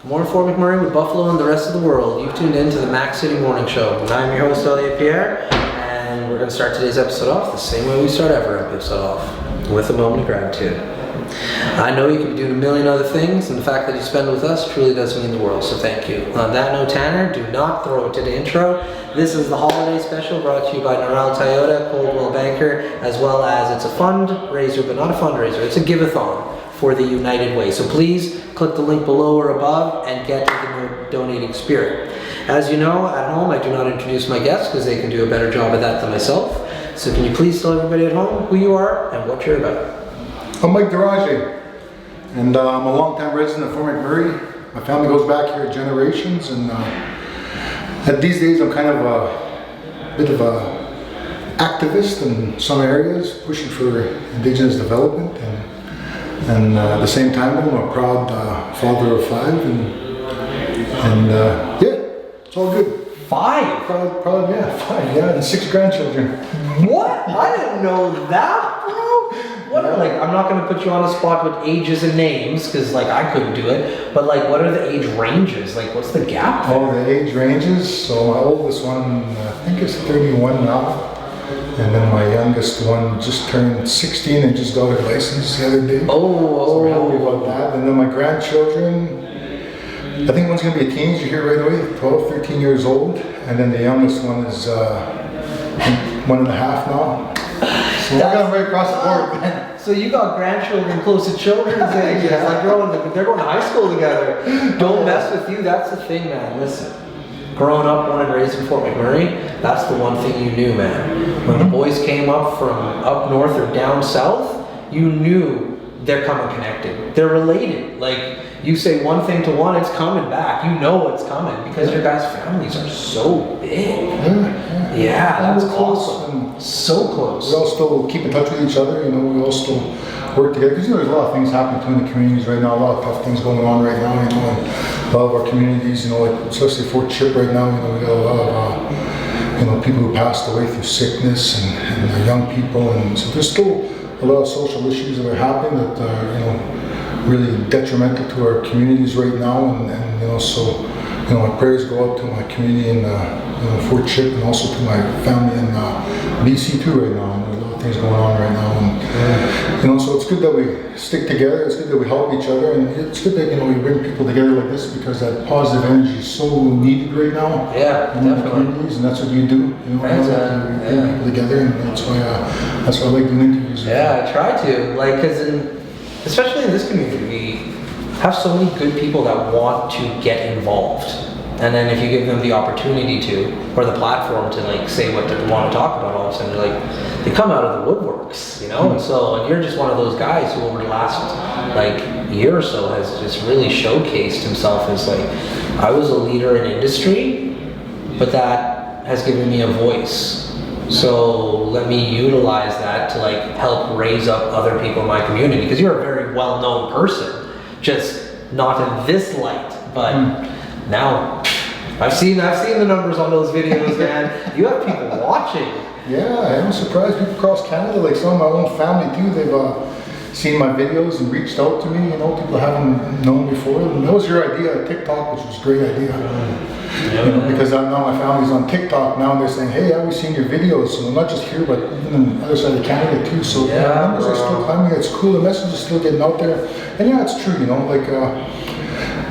More Fort McMurray with Buffalo and the rest of the world. You've tuned in to the Mac City Morning Show. And I'm your host, Elliot Pierre, and we're going to start today's episode off the same way we start every episode off, with a moment of gratitude. I know you could be doing a million other things, and the fact that you spend with us truly does mean the world, so thank you. On that note, Tanner, do not throw it to the intro. This is the holiday special brought to you by Norrell Toyota, Coldwell Banker, as well as it's a fundraiser, but not a fundraiser, it's a give-a-thon for the United Way. So please click the link below or above and get to the donating spirit. As you know, at home, I do not introduce my guests because they can do a better job at that than myself. So can you please tell everybody at home who you are and what you're about? I'm Mike DeRange, and I'm a longtime resident of Fort McMurray. My family goes back here generations, and these days I'm kind of a bit of a activist in some areas, pushing for Indigenous development, and at the same time I'm a proud father of 5, and yeah, it's all good. 5? Proud, yeah, 5, yeah, and 6 grandchildren. What? I didn't know that, bro. What are, like, I'm not going to put you on the spot with ages and names, because, like, I couldn't do it, but, like, what are the age ranges? Like, what's the gap there? Oh, the age ranges, so my oldest one, I think is 31 now, and then my youngest one just turned 16 and just got her license the other day. So we're happy about that. And then my grandchildren, I think one's going to be a teenager here right away, 12, 13 years old, and then the youngest one is 1.5 now. So we're going right across the board, man. So you got grandchildren close to children's age. Yeah. Like they're going to high school together. Don't mess with you. That's the thing, man. Listen, growing up, born and raised in Fort McMurray, that's the one thing you knew, man. When the boys came up from up north or down south, you knew they're coming connected. They're related. Like, you say one thing to one, it's coming back. You know what's coming because your guys' families are so big. Yeah, that's awesome. So close. We all still keep in touch with each other, you know, we all still work together. Because, you know, there's a lot of things happening between the communities right now, a lot of tough things going on right now, you know, in a lot of our communities, you know, like especially Fort Chip right now, you know, we got a lot of, you know, people who passed away through sickness and young people. And so there's still a lot of social issues that are happening that are, you know, really detrimental to our communities right now. And you know, so, you know, my prayers go out to my community in Fort Chip and also to my family in BC too right now. And there's a lot of things going on right now, and you know, so it's good that we stick together. It's good that we help each other, and it's good that, you know, we bring people together like this because that positive energy is so needed right now. Yeah, in the communities, and that's what you do. You know, you bring people together, and that's why I like doing interviews. Yeah, I try to, like, because especially in this community, we have so many good people that want to get involved. And then if you give them the opportunity to, or the platform to, like, say what they want to talk about, all of a sudden they come out of the woodworks, you know? And you're just one of those guys who over the last, like, year or so has just really showcased himself as, like, I was a leader in industry, but that has given me a voice. So let me utilize that to, like, help raise up other people in my community, because you're a very well-known person, just not in this light, but now I've seen the numbers on those videos, man. You have people watching. Yeah, I'm surprised people across Canada, like some of my own family too, they've seen my videos and reached out to me, you know, people I haven't known before. And that was your idea of TikTok, which was a great idea. You know, because now my family's on TikTok now, and they're saying, hey, I've seen your videos, so not just here, but even on the other side of Canada too. So the numbers are still climbing, it's cool, the message is still getting out there. And yeah, it's true, you know, like,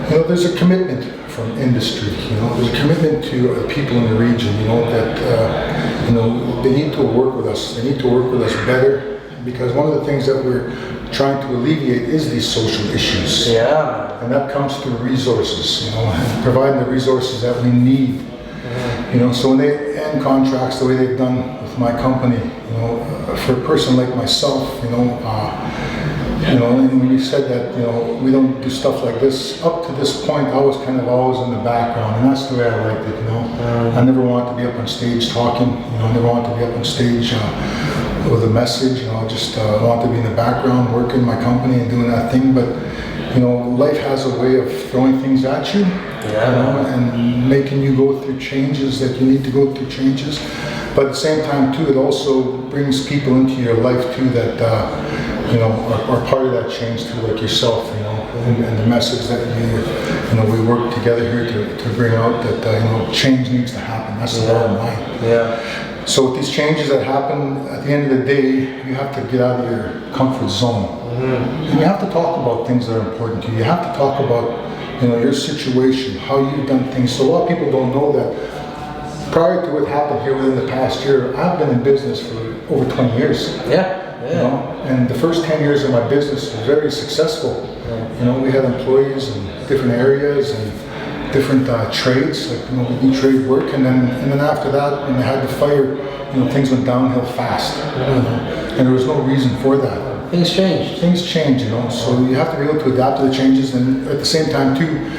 you know, there's a commitment from industry, you know, there's a commitment to people in the region, you know, that, you know, they need to work with us. They need to work with us better, because one of the things that we're trying to alleviate is these social issues. Yeah. And that comes through resources, you know, and providing the resources that we need. You know, so when they end contracts the way they've done with my company, you know, for a person like myself, you know, and when you said that, you know, we don't do stuff like this, up to this point, I was kind of always in the background, and that's the way I liked it, you know. I never wanted to be up on stage talking, you know, I never wanted to be up on stage with a message, you know, I just wanted to be in the background, working my company and doing that thing, but, you know, life has a way of throwing things at you, you know, and making you go through changes that you need to go through changes. But at the same time, too, it also brings people into your life, too, that, you know, are part of that change, too, like yourself, you know, and the message that we work together here to bring out that change needs to happen. That's the bottom line. Yeah. So with these changes that happen, at the end of the day, you have to get out of your comfort zone. And you have to talk about things that are important to you. You have to talk about your situation, how you've done things. So a lot of people don't know that prior to what happened here within the past year, I've been in business for over 20 years. And the first 10 years of my business was very successful. We had employees in different areas and different trades, like we do trade work, and then after that, when they had the fire, things went downhill fast, and there was no reason for that. Things changed. Things change, so you have to be able to adapt to the changes, and at the same time too,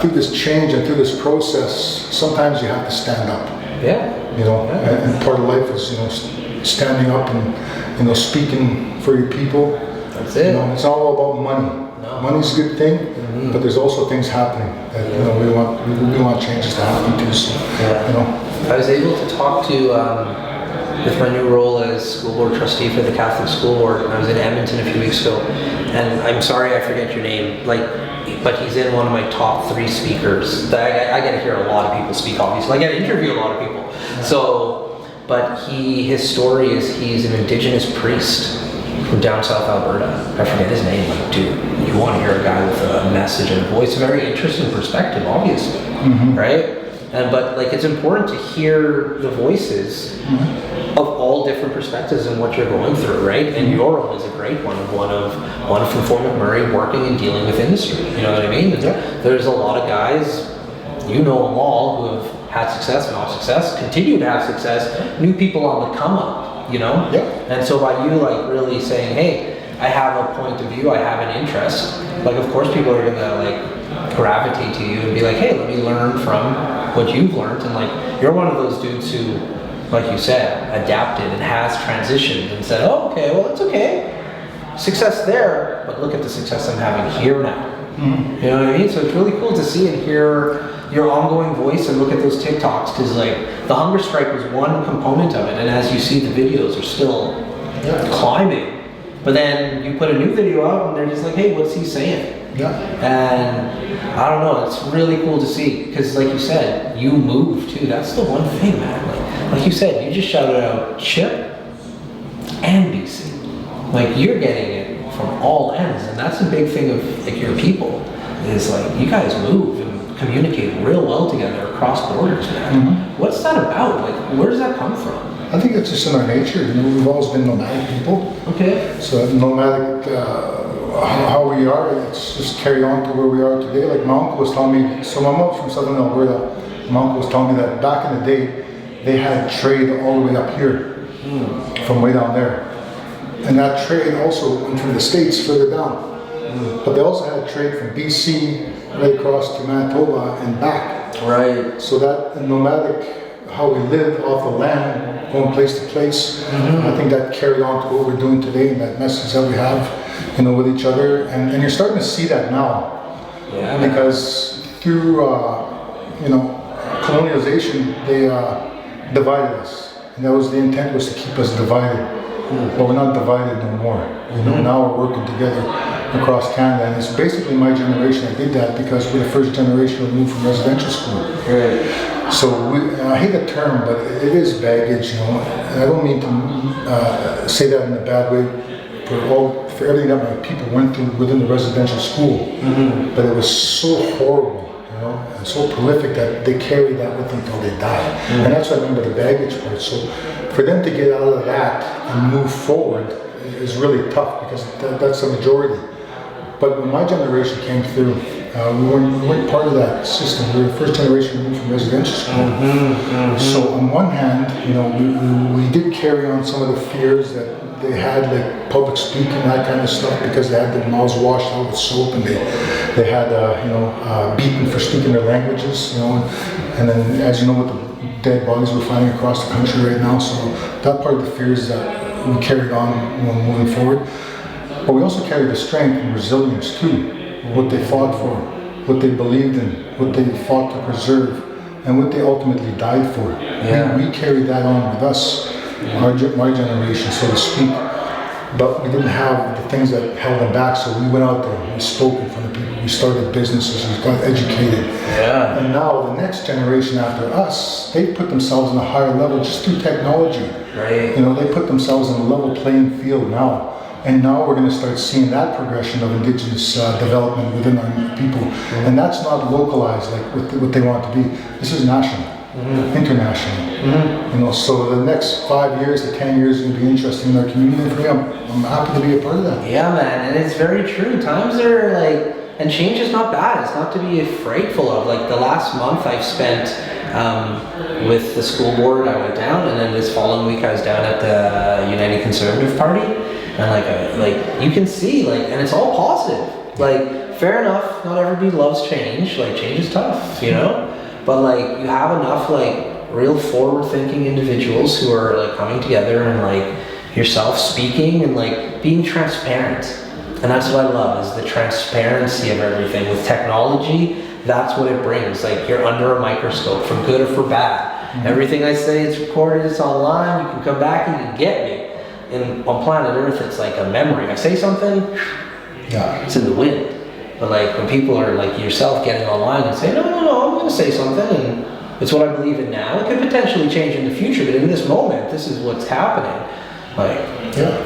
through this change and through this process, sometimes you have to stand up. And part of life is standing up and speaking for your people. That's it. It's not all about money. Money's a good thing, but there's also things happening that we want changes to happen too. So, I was able to talk to with my new role as school board trustee for the Catholic School Board. I was in Edmonton a few weeks ago, and I'm sorry I forget your name. But he's in one of my top 3 speakers. I get to hear a lot of people speak. Obviously, I get to interview a lot of people. But his story is he's an Indigenous priest from down south Alberta. I forget his name. Dude, you want to hear a guy with a message and a voice, a very interesting perspective, obviously, right? But it's important to hear the voices of all different perspectives and what you're going through, right? And your own is a great one from Fort McMurray working and dealing with industry. You know what I mean? There's a lot of guys, them all, who have had success, not success, continue to have success, new people on the come up. And so by you really saying, hey, I have a point of view, I have an interest, of course people are gonna gravitate to you and be like, hey, let me learn from what you've learned. And you're one of those dudes who, like you said, adapted and has transitioned and said, oh, okay, well, it's okay, success there, but look at the success I'm having here now. You know what I mean? So it's really cool to see and hear your ongoing voice and look at those TikToks, because the hunger strike was one component of it, and as you see, the videos are still climbing. But then you put a new video out and they're just like, hey, what's he saying? And I don't know, it's really cool to see, because like you said, you move too. That's the one thing, man. Like you said, you just shouted out Chip and BC. You're getting it from all ends, and that's a big thing of your people, is you guys move and communicate real well together across borders, man. What's that about? Where does that come from? I think it's just in our nature. We've always been nomadic people. Okay. So nomadic, how we are, it's just carried on to where we are today. My uncle was telling me, so my mom's from southern Alberta. My uncle was telling me that back in the day, they had trade all the way up here, from way down there. And that trade also went from the States further down. But they also had trade from BC right across to Manitoba and back. Right. So that nomadic, how we lived off the land, going place to place, I think that carried on to what we're doing today, and that message that we have, with each other. And you're starting to see that now. Because through, colonialization, they divided us. And that was the intent, was to keep us divided. But we're not divided no more. Now we're working together across Canada, and it's basically my generation that did that, because we're the first generation to move from residential school. Right. So I hate the term, but it is baggage, and I don't mean to say that in a bad way for everything that my people went through within the residential school. But it was so horrible, and so prolific that they carry that with them until they die. And that's what I mean by the baggage part. So for them to get out of that and move forward is really tough, because that's the majority. But when my generation came through, we weren't part of that system. We were the first generation to move from residential school. So on one hand, we did carry on some of the fears that they had, public speaking, that kind of stuff, because they had their mouths washed out with soap, and they had beaten for speaking their languages, and then, as you know, with the dead bodies we're finding across the country right now. So that part of the fears that we carried on moving forward. But we also carried the strength and resilience too, what they fought for, what they believed in, what they fought to preserve, and what they ultimately died for. We carried that on with us, my generation, so to speak. but we didn't have the things that held them back. So we went out there, we spoke in front of people, we started businesses, we got educated. Yeah. And now the next generation after us, they put themselves on a higher level just through technology. Right. You know, they put themselves on a level playing field now. And now we're going to start seeing that progression of Indigenous development within our people. And that's not localized like what they want to be. This is national, international. You know, so the next 5 years to 10 years is going to be interesting in our community. And for me, I'm happy to be a part of that. Yeah, man, and it's very true. Times are like, and change is not bad. It's not to be frightful of. Like the last month I've spent with the school board, I went down, and then this following week I was down at the United Conservative Party. And like you can see, like, and it's all positive. Like, fair enough, not everybody loves change. Like, change is tough, you know. But like, you have enough like real forward-thinking individuals who are like coming together and like yourself speaking and like being transparent. And that's what I love, is the transparency of everything. With technology, that's what it brings. Like, you're under a microscope, for good or for bad. Everything I say is recorded, it's online. You can come back and you can get me. And on planet Earth, it's like a memory. I say something, it's in the wind. But like when people are like yourself getting online and say, no, I'm going to say something, and it's what I believe in now. It could potentially change in the future, but in this moment, this is what's happening. Like,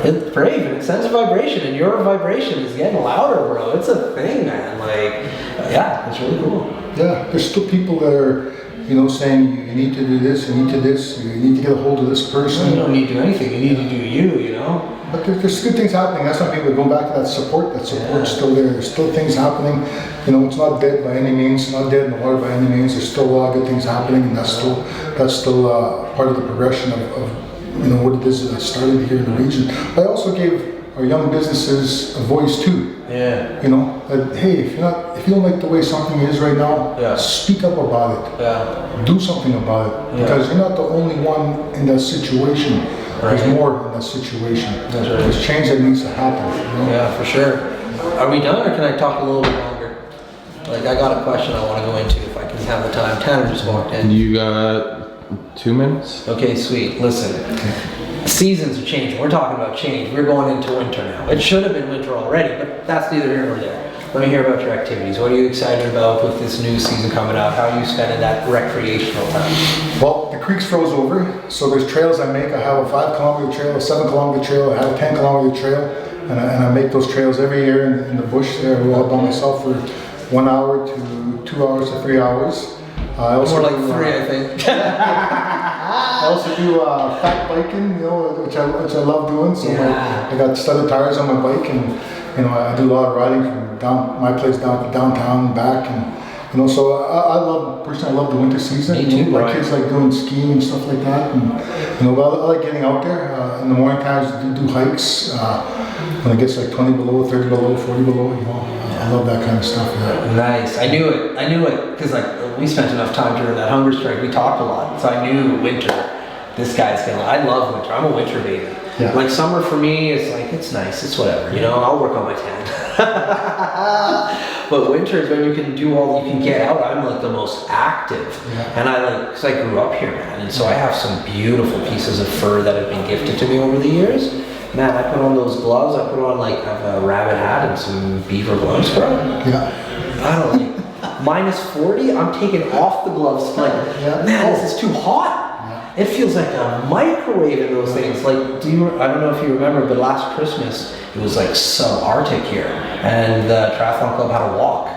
it's brave and it sends a vibration, and your vibration is getting louder, bro. It's a thing, man. Like, yeah, it's really cool. Yeah, there's still people that are, you know, saying you need to do this, you need to this, you need to get a hold of this person. You don't need to do anything. You need to do you know. But there's good things happening. That's why people are going back to that support. That support's still there. There's still things happening. You know, it's not dead by any means. It's not dead in the water by any means. There's still a lot of good things happening, and that's still part of the progression of you know what it is that started here in the region. But I also gave our young businesses a voice too. Yeah. You know, that hey, if you don't like the way something is right now, speak up about it. Yeah. Do something about it, because you're not the only one in that situation. There's more in that situation. That's right. There's change that needs to happen. You know? Yeah, for sure. Are we done, or can I talk a little bit longer? Like, I got a question I want to go into if I can have the time. Tanner just walked in. You got 2 minutes? Okay, sweet. Listen. Seasons are changing. We're talking about change. We're going into winter now. It should have been winter already, but that's neither here nor there. Let me hear about your activities. What are you excited about with this new season coming out? How are you spending that recreational time? Well, the creek's froze over, so there's trails I make. I have a 5 kilometer trail, a 7 kilometer trail, I have a 10 kilometer trail, and I make those trails every year in the bush there. I go out by myself for 1 hour to 2 hours to 3 hours. I also more like 3, I think. I also do fat biking, you know, which I love doing. So I got studded tires on my bike, and you know I do a lot of riding from my place down to downtown and back, and you know. So I love the winter season. Me too, my kids like doing skiing and stuff like that, and you know, I like getting out there in the morning times. Do hikes when it gets like 20 below, 30 below, 40 below. You know, I love that kind of stuff. Yeah. Nice. I knew it because like we spent enough time during that hunger strike. We talked a lot, so I knew winter. This guy's gonna. I love winter. I'm a winter baby. Yeah. Like summer for me, it's like it's nice. It's whatever. You know, I'll work on my tan. But winter is when you can do all. You can get out. I'm like the most active, and I like because I grew up here, man, and so I have some beautiful pieces of fur that have been gifted to me over the years. Man, I put on those gloves. I put on like a rabbit hat and some beaver gloves, bro. Yeah. I don't like -40. I'm taking off the gloves. Like, man, this is too hot. It feels like a microwave in those things. Like, I don't know if you remember, but last Christmas, it was like sub-Arctic here. And the triathlon club had a walk.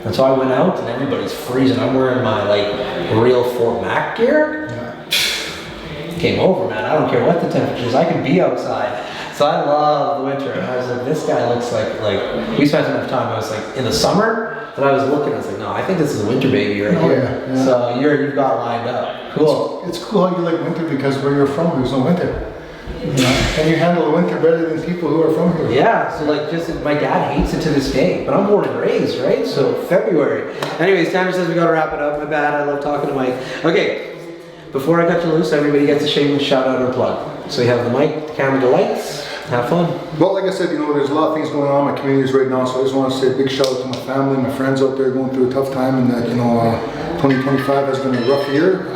And so I went out and everybody's freezing. I'm wearing my like real Fort Mac gear. Came over, man. I don't care what the temperature is. I can be outside. So I love the winter. And I was like, this guy looks like we spent enough time. I was like, in the summer, that I was looking, I was like, no, I think this is a winter baby right here. Yeah. So you've got it lined up. Cool. It's cool how you like winter, because where you're from, there's no winter. And you handle the winter better than people who are from here. Yeah, so like my dad hates it to this day, but I'm born and raised, right? So February. Anyways, Tanner says we gotta wrap it up. My bad, I love talking to Mike. Okay, before I cut you loose, everybody gets a shameless shout out or plug. So you have the mic, the camera, the lights. Have fun. Well, like I said, you know, there's a lot of things going on in my communities right now, so I just want to say a big shout out to my family, my friends out there going through a tough time, and that, you know, 2025 has been a rough year.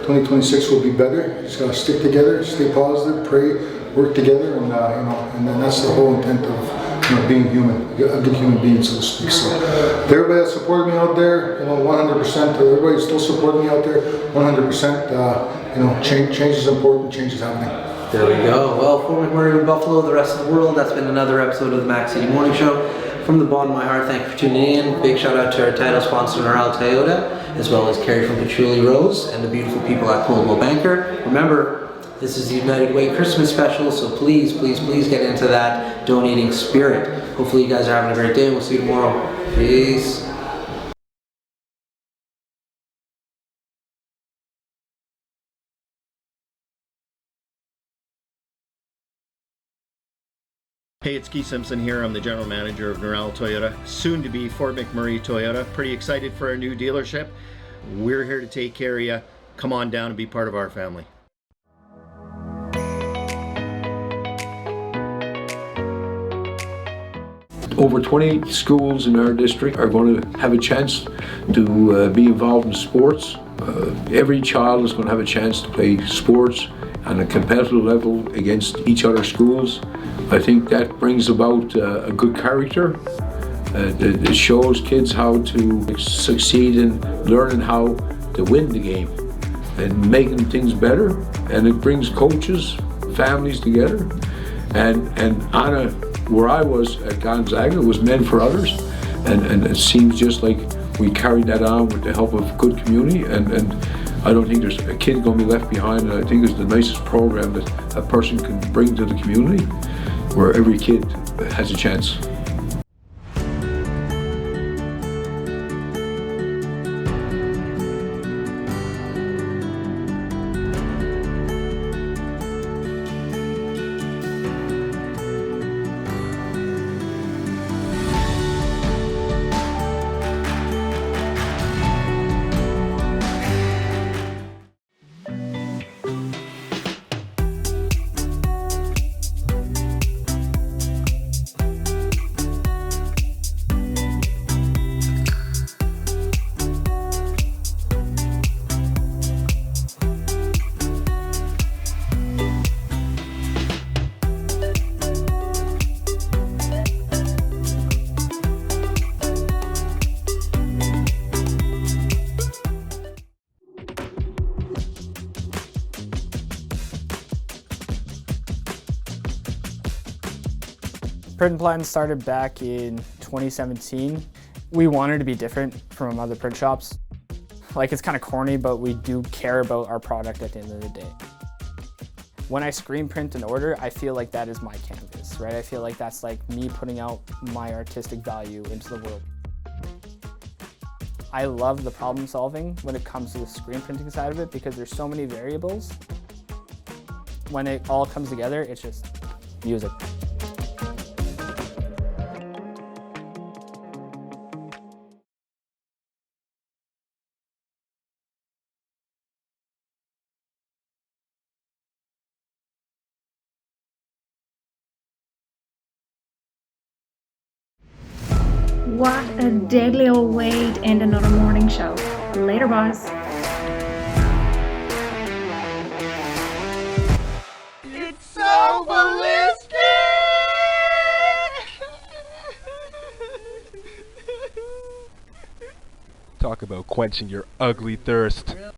2026 will be better. Just gotta stick together, stay positive, pray work together, and and then that's the whole intent of being human, a good human being, so to speak. So to everybody that supported me out there, 100%. Everybody's still supporting me out there, 100%. Change is important. Change is happening. There we go. Well, for McMurray and Buffalo, the rest of the world, that's been another episode of the Mac City Morning Show. From the bottom of my heart, thank you for tuning in. Big shout out to our title sponsor, Norel Toyota, as well as Carrie from Patchouli Rose and the beautiful people at Coldwell Banker. Remember, this is the United Way Christmas special, so please, please, please get into that donating spirit. Hopefully you guys are having a great day. We'll see you tomorrow. Peace. Hey, it's Keith Simpson here. I'm the general manager of Norel Toyota, soon to be Fort McMurray Toyota. Pretty excited for our new dealership. We're here to take care of you. Come on down and be part of our family. Over 20 schools in our district are going to have a chance to be involved in sports. Every child is going to have a chance to play sports on a competitive level against each other schools. I think that brings about a good character. It shows kids how to succeed in learning how to win the game and making things better. And it brings coaches, families together. And where I was at Gonzaga, it was men for others. And it seems just like we carried that on with the help of good community. And I don't think there's a kid going to be left behind. And I think it's the nicest program that a person can bring to the community, where every kid has a chance. Print and Platinum started back in 2017. We wanted to be different from other print shops. Like, it's kind of corny, but we do care about our product at the end of the day. When I screen print an order, I feel like that is my canvas, right? I feel like that's like me putting out my artistic value into the world. I love the problem solving when it comes to the screen printing side of it, because there's so many variables. When it all comes together, it's just music. What a deadly old way to end another morning show. Later, boss. It's so ballistic! Talk about quenching your ugly thirst.